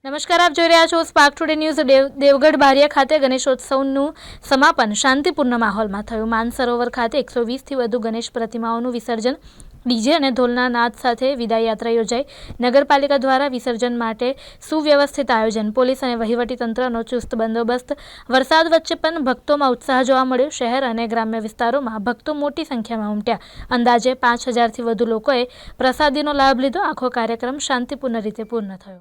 નમસ્કાર, આપ જોઈ રહ્યા છો spark today news. Devgadh Bariya ખાતે ગણેશોત્સવનું સમાપન શાંતિપૂર્ણ માહોલમાં થયું। માનસરોવર ખાતે 120થી વધુ ગણેશ પ્રતિમાઓનું વિસર્જન ડીજે અને ઢોલના નાદ સાથે વિદાય યાત્રા યોજાઈ। નગરપાલિકા દ્વારા વિસર્જન માટે સુવ્યવસ્થિત આયોજન, પોલીસ અને વહીવટીતંત્રનો ચુસ્ત બંદોબસ્ત। વરસાદ વચ્ચે પણ ભક્તોમાં ઉત્સાહ જોવા મળ્યો। શહેર અને ગ્રામ્ય વિસ્તારોમાં ભક્તો મોટી સંખ્યામાં ઉમટ્યા। અંદાજે 5000થી વધુ લોકોએ પ્રસાદીનો લાભ લીધો। આખો કાર્યક્રમ શાંતિપૂર્ણ રીતે પૂર્ણ થયો।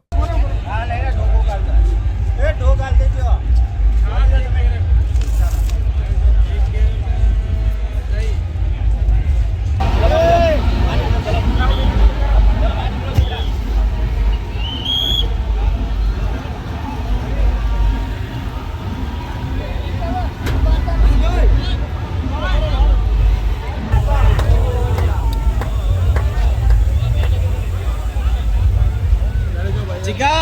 Jika